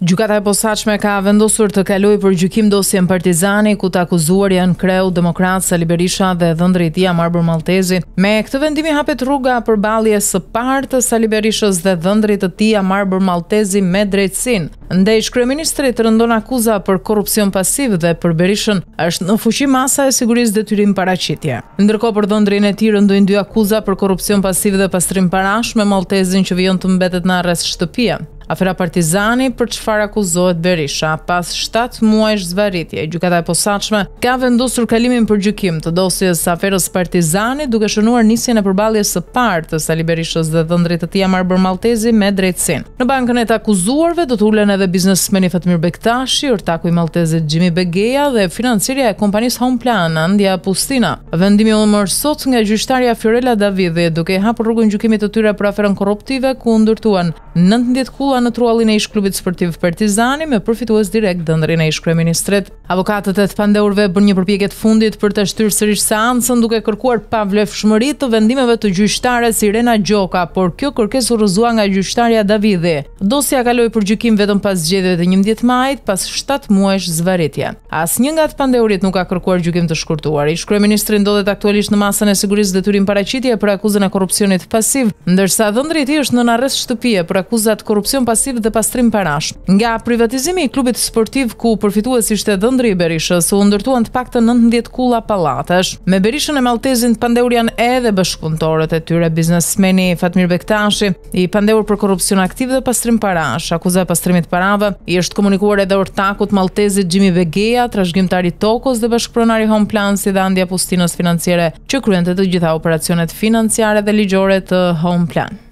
Gjykata e posaçme ka vendosur të kalojë për gjykim dosjen Partizani, ku të akuzuar janë kreu demokrat Sali Berisha dhe dhëndri i tij Amarbër Maltezi. Me këtë vendimi hapet rruga përballjes së parë të Sali Berishës dhe dhëndrit të tij Amarbër Maltezi me drejtësinë. Ndaj kryeministrit rëndon akuza për korrupsion pasiv dhe për Berishën është në fuqi masa e sigurisë detyrim paraqitje. Ndërkohë për dhëndrin e tij rëndojnë 2 akuza për korrupsion pasiv dhe pastrim parash me Maltezin që vijon të mbetet në arrest shtëpie. Afera Partizani për çfarë akuzohet Berisha. Pas 7 muajsh zvarritje, gjykata e posaçme ka vendosur kalimin për gjykim të dosjes aferës Partizani, duke shënuar nisjen e përballjes së parë të Sali Berishës dhe dhëndrit të tij Amarbër Maltezi me drejtësinë. Në bankën e të akuzuarve do të ulen edhe biznesmeni Fatmir Bektashi, ortaku i Maltezit Xhimi Begeja dhe financiaria e kompanisë Homeplan Andja Pustina. Vendimi u mor sot nga gjyqtarja Fiorella Davidi, duke hapur rrugën gjykimit të tyre për aferën korruptive ku ndërtuan 19 kulla në truallin e ish-klubit sportiv Partizani me përfitues direkt dhëndrin e ish-kryeministrit. Avokatët e të pandeurve bën një përpjekje të fundit për të shtyrë sërish seancën duke kërkuar pavlefshmëri të vendimeve të gjyqtares Irena Gjoka, por kjo kërkesë u rrëzua nga gjyqtarja Davidi. Dosja kaloi për gjykim vetëm pas zgjedhjeve të 11 majit, pas 7 muajsh zvarritje. Asnjë nga të pandeurit nuk ka kërkuar gjykim të shkurtuar. Ish-kryeministri ndodhet aktualisht në masën e sigurisë detyrim paraqitje për akuzën e korrupsionit pasiv, ndërsa dhëndri i tij është në arrest shtëpie për akuzat korrupsion pasiv dhe pastrim parash. Nga privatizimi i klubit sportiv ku përfitues ishte dhëndri i Berishës, u ndërtuan të paktën 19 kulla pallatesh. Me Berishën e Maltezin të pandeur janë edhe bashkëpunëtorët e tyre, biznesmeni Fatmir Bektashi, i pandeur për korrupsion aktiv dhe pastrim parash. Akuza e pastrimit parave i është komunikuar edhe ortakut Maltezit Xhimi Begeja, trashëgimtari Tokos dhe bashkëpronari Homeplan si dhe Andja Pustinës financiare që kryente të gjitha operacionet financiare dhe ligjore të Homeplan.